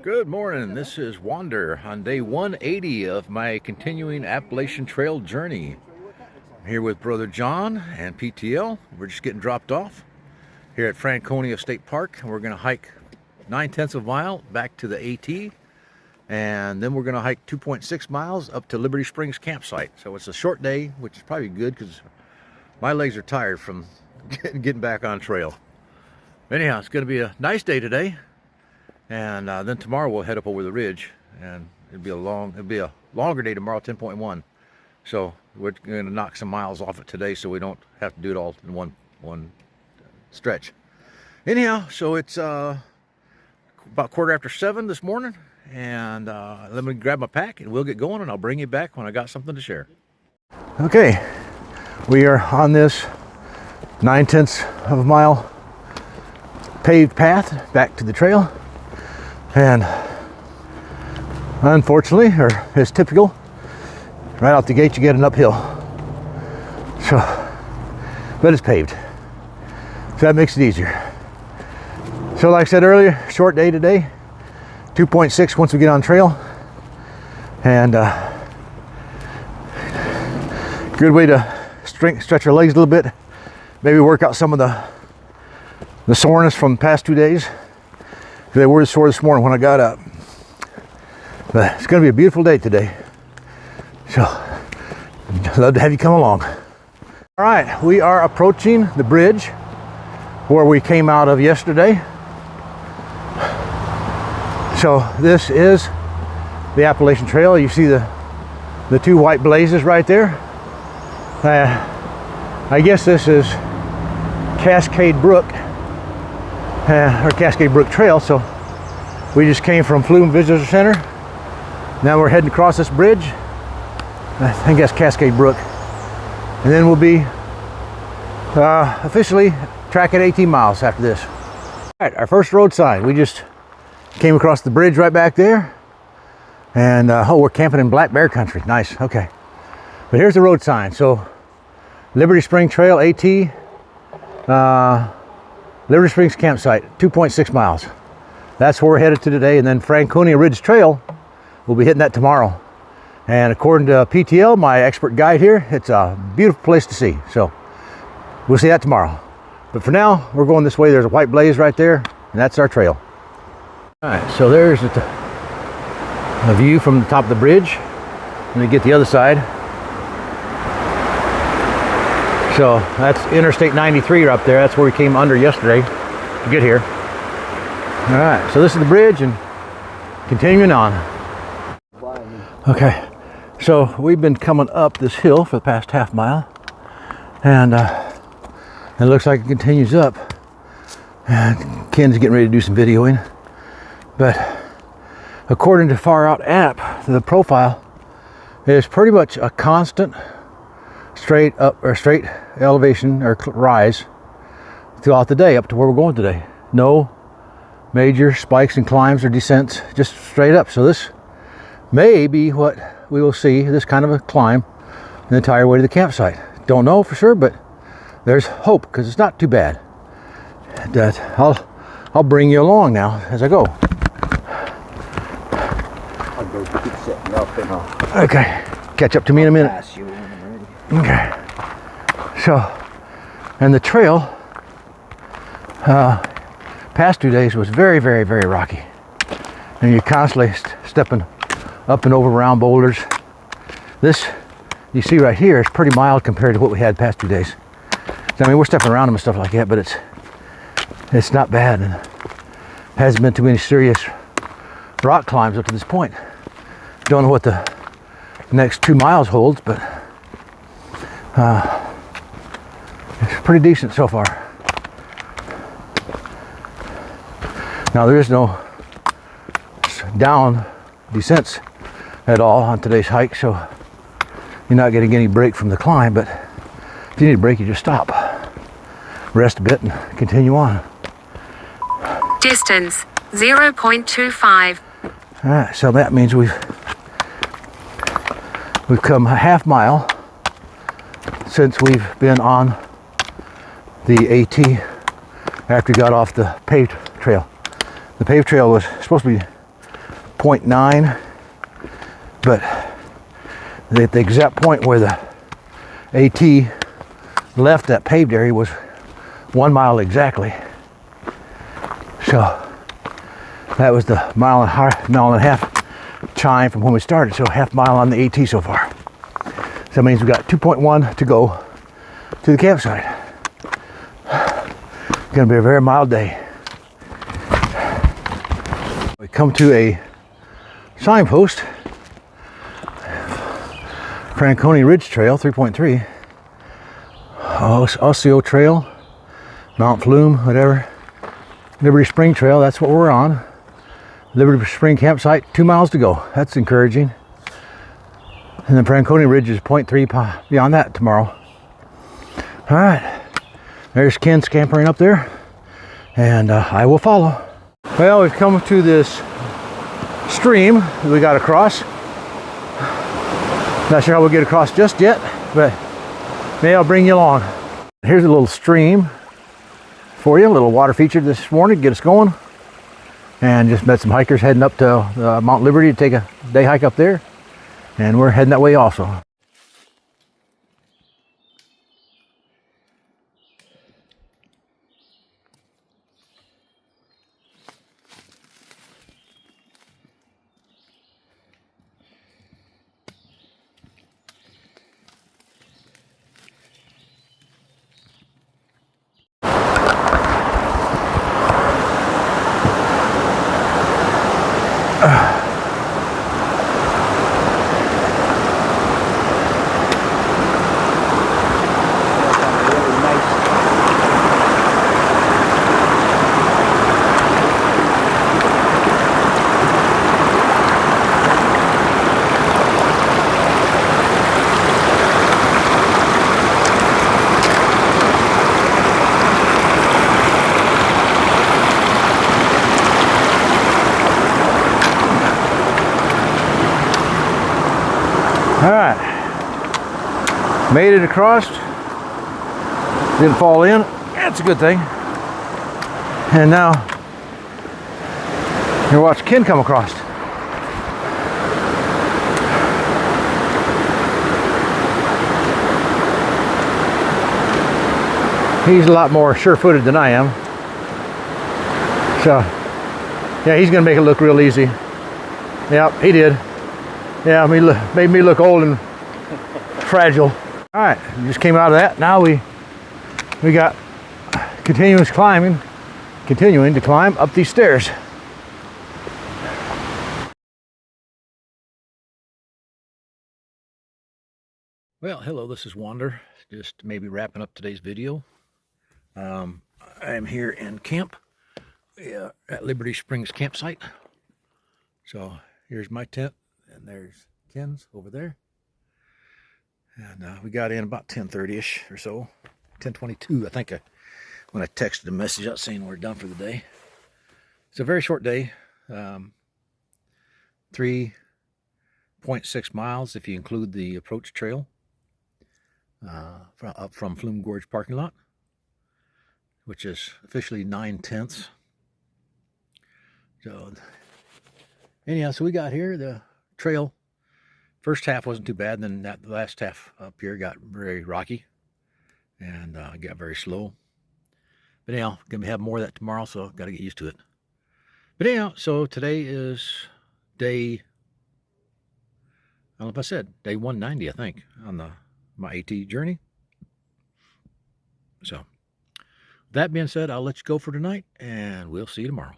Good morning, this is Wander on day 180 of my continuing Appalachian Trail journey. I'm here with Brother John and PTL. We're just getting dropped off here at Franconia State Park. We're going to hike 9/10 of a mile back to the AT, and then we're going to hike 2.6 miles up to Liberty Springs campsite. So it's a short day, which is probably good because my legs are tired from getting back on trail. Anyhow, it's going to be a nice day today. And then tomorrow we'll head up over the ridge, and it'll be a longer day tomorrow, 10.1. So we're going to knock some miles off it today, so we don't have to do it all in one stretch. Anyhow, so it's about 7:15 this morning, and let me grab my pack, and we'll get going, and I'll bring you back when I got something to share. Okay, we are on this 9/10 of a mile paved path back to the trail. And unfortunately, or as typical, right out the gate you get an uphill. So, but it's paved. So that makes it easier. So like I said earlier, short day today. 2.6 once we get on trail. And good way to stretch our legs a little bit. Maybe work out some of the soreness from the past 2 days. They were sore this morning when I got up. But it's going to be a beautiful day today. So, I'd love to have you come along. All right, we are approaching the bridge where we came out of yesterday. So this is the Appalachian Trail. You see the two white blazes right there. I guess this is Cascade Brook. Or Cascade Brook Trail. So we just came from Flume Visitor Center. Now we're heading across this bridge. I think that's Cascade Brook. And then we'll be officially tracking 18 miles after this. All right, our first road sign. We just came across the bridge right back there. And oh, we're camping in Black Bear Country. Nice, okay. But here's the road sign. So Liberty Spring Trail, AT. Liberty Springs campsite, 2.6 miles. That's where we're headed to today. And then Franconia Ridge Trail, we'll be hitting that tomorrow. And according to PTL, my expert guide here, it's a beautiful place to see. So we'll see that tomorrow. But for now, we're going this way. There's a white blaze right there, and that's our trail. All right, so there's a view from the top of the bridge. Let me get the other side. So that's Interstate 93 up there. That's where we came under yesterday to get here. All right, so this is the bridge and continuing on. Okay, so we've been coming up this hill for the past half mile, and it looks like it continues up. And Ken's getting ready to do some videoing, but according to Far Out app, the profile is pretty much a constant straight up or straight elevation or rise throughout the day up to where we're going today. No major spikes and climbs or descents, just straight up. So this may be what we will see, this kind of a climb the entire way to the campsite. Don't know for sure, but there's hope because it's not too bad. That I'll bring you along now as I go. Okay, catch up to me in a minute. Okay, so, and the trail past 2 days was very, very, very rocky, and you're constantly stepping up and over round boulders. This you see right here is pretty mild compared to what we had past 2 days. So, I mean, we're stepping around them and stuff like that, but it's not bad, and hasn't been too many serious rock climbs up to this point. Don't know what the next 2 miles holds, but it's pretty decent so far. Now there is no down descents at all on today's hike, so you're not getting any break from the climb, but if you need a break, you just stop, rest a bit, and continue on. Distance 0.25. All right, so that means we've come a half mile since we've been on the AT after we got off the paved trail. The paved trail was supposed to be 0.9, but the exact point where the AT left that paved area was 1 mile exactly. So that was the mile and a half chime from when we started. So half mile on the AT so far. So that means we got 2.1 to go to the campsite. It's gonna be a very mild day. We come to a signpost, Franconia Ridge Trail 3.3, Osseo Trail, Mount Flume, whatever, Liberty Spring Trail, that's what we're on. Liberty Spring campsite, 2 miles to go. That's encouraging. And then Franconia Ridge is 0.3 beyond that tomorrow. All right, there's Ken scampering up there, and I will follow. Well, we've come to this stream that we got across. Not sure how we'll get across just yet, but maybe I'll bring you along. Here's a little stream for you, a little water feature this morning to get us going. And just met some hikers heading up to Mount Liberty to take a day hike up there. And we're heading that way also. All right, made it across, didn't fall in, that's a good thing. And now, you watch Ken come across. He's a lot more sure-footed than I am. So, yeah, he's gonna make it look real easy. Yep, he did. Yeah, made me look old and fragile. All right, we just came out of that. Now we got continuing to climb up these stairs. Well, hello, this is Wander. Just maybe wrapping up today's video. I am here in camp at Liberty Springs campsite. So here's my tent. And there's Ken's over there. And we got in about 10:30ish or so. 10:22, I think, when I texted a message out saying we're done for the day. It's a very short day. 3.6 miles if you include the approach trail up from Flume Gorge parking lot, which is officially 9/10. So anyhow, so we got here. The trail first half wasn't too bad, then that last half up here got very rocky and got very slow. But anyhow, gonna have more of that tomorrow, so got to get used to it. But anyhow, so today is day, I don't know if I said, day 190, I think, on my AT journey. So that being said, I'll let you go for tonight, and we'll see you tomorrow.